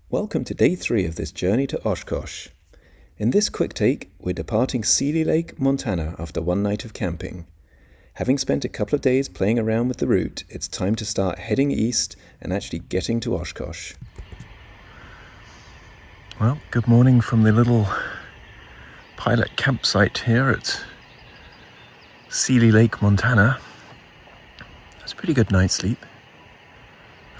Welcome to day 3 of this journey to Oshkosh. In this quick take, we're departing Seeley Lake, Montana after one night of camping. Having spent a couple of days playing around with the route, it's time to start heading east and actually getting to Oshkosh. Well, good morning from the little pilot campsite here at Seeley Lake, Montana. It's a pretty good night's sleep.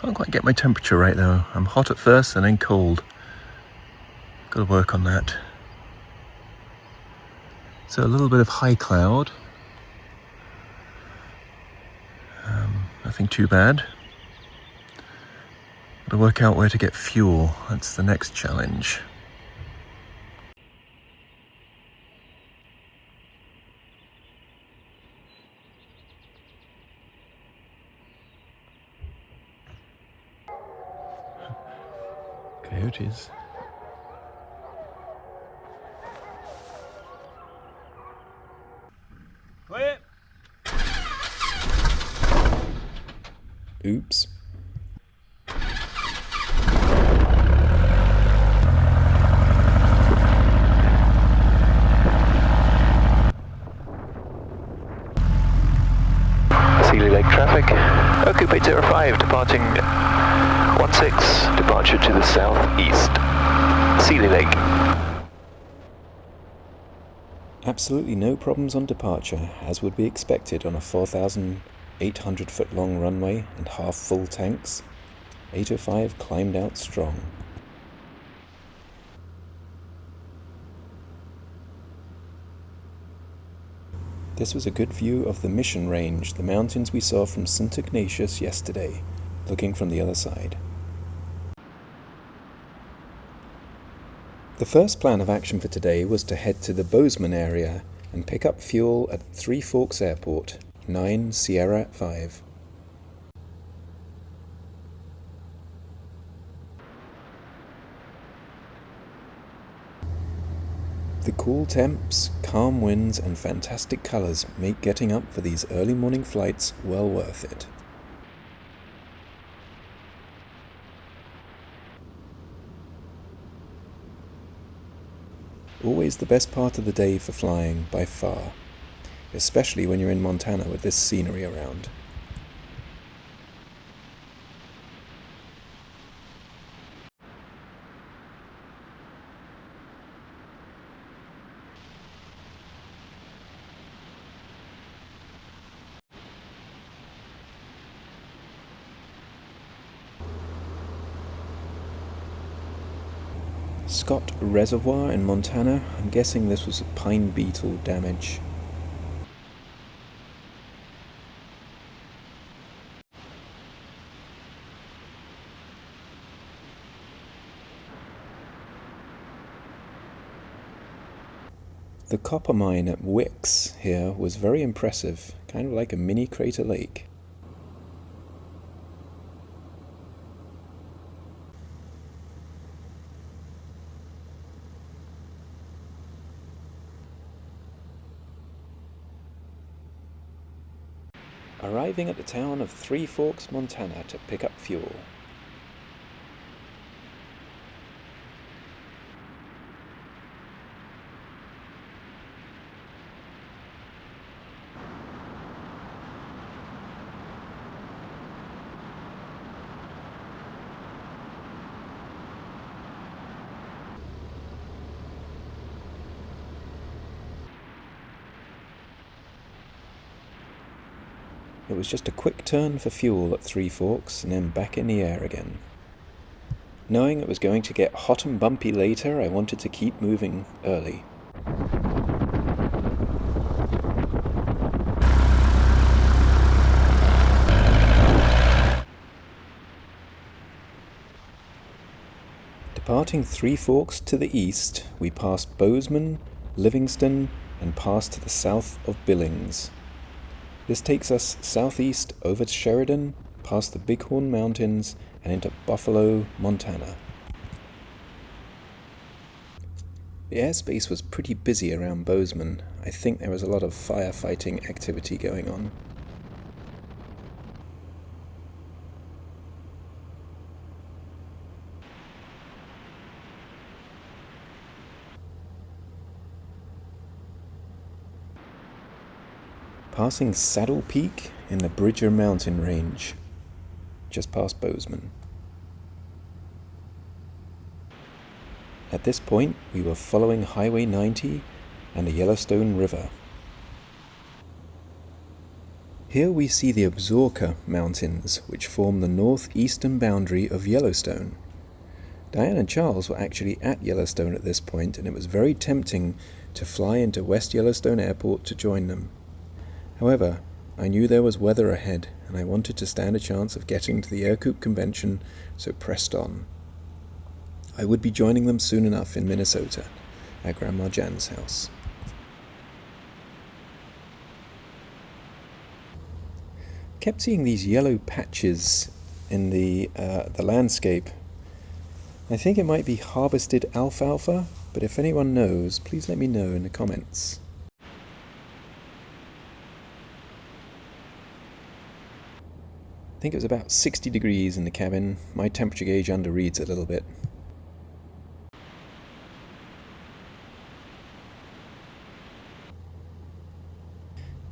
Can't quite get my temperature right though. I'm hot at first and then cold. Got to work on that. So a little bit of high cloud. Nothing too bad. Got to work out where to get fuel. That's the next challenge. Coyotes. Quiet. Oops. Seeley Lake traffic. Ercoupe 805 departing 16, departure to the southeast. Seeley Lake. Absolutely no problems on departure, as would be expected on a 4,800 foot long runway and half full tanks. 805 climbed out strong. This was a good view of the Mission Range, the mountains we saw from St. Ignatius yesterday, looking from the other side. The first plan of action for today was to head to the Bozeman area and pick up fuel at Three Forks Airport, 9 Sierra 5. The cool temps, calm winds and fantastic colours make getting up for these early morning flights well worth it. Always the best part of the day for flying, by far, especially when you're in Montana with this scenery around. Scott Reservoir in Montana. I'm guessing this was pine beetle damage. The copper mine at Wicks here was very impressive, kind of like a mini crater lake. Arriving at the town of Three Forks, Montana to pick up fuel. It was just a quick turn for fuel at Three Forks and then back in the air again. Knowing it was going to get hot and bumpy later, I wanted to keep moving early. Departing Three Forks to the east, we passed Bozeman, Livingston, and passed to the south of Billings. This takes us southeast over to Sheridan, past the Bighorn Mountains, and into Buffalo, Montana. The airspace was pretty busy around Bozeman. I think there was a lot of firefighting activity going on. Passing Saddle Peak in the Bridger Mountain Range, just past Bozeman. At this point, we were following Highway 90 and the Yellowstone River. Here we see the Absaroka Mountains, which form the northeastern boundary of Yellowstone. Diane and Charles were actually at Yellowstone at this point, and it was very tempting to fly into West Yellowstone Airport to join them. However, I knew there was weather ahead, and I wanted to stand a chance of getting to the Ercoupe convention, so pressed on. I would be joining them soon enough in Minnesota, at Grandma Jan's house. Kept seeing these yellow patches in the landscape. I think it might be harvested alfalfa, but if anyone knows, please let me know in the comments. I think it was about 60 degrees in the cabin. My temperature gauge underreads a little bit.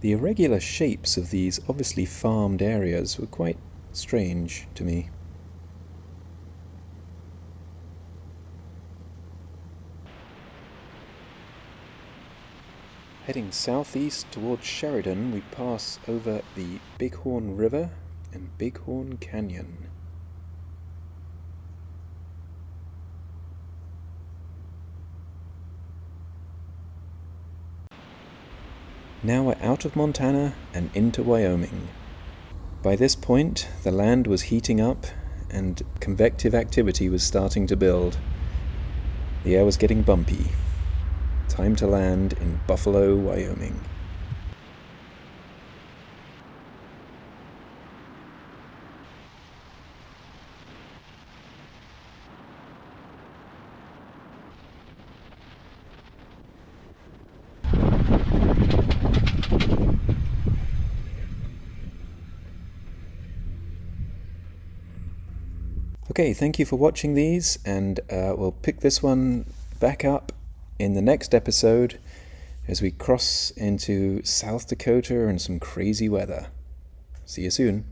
The irregular shapes of these obviously farmed areas were quite strange to me. Heading southeast towards Sheridan, we pass over the Bighorn River and Bighorn Canyon. Now we're out of Montana and into Wyoming. By this point, the land was heating up and convective activity was starting to build. The air was getting bumpy. Time to land in Buffalo, Wyoming. Okay, thank you for watching these, and we'll pick this one back up in the next episode as we cross into South Dakota and some crazy weather. See you soon.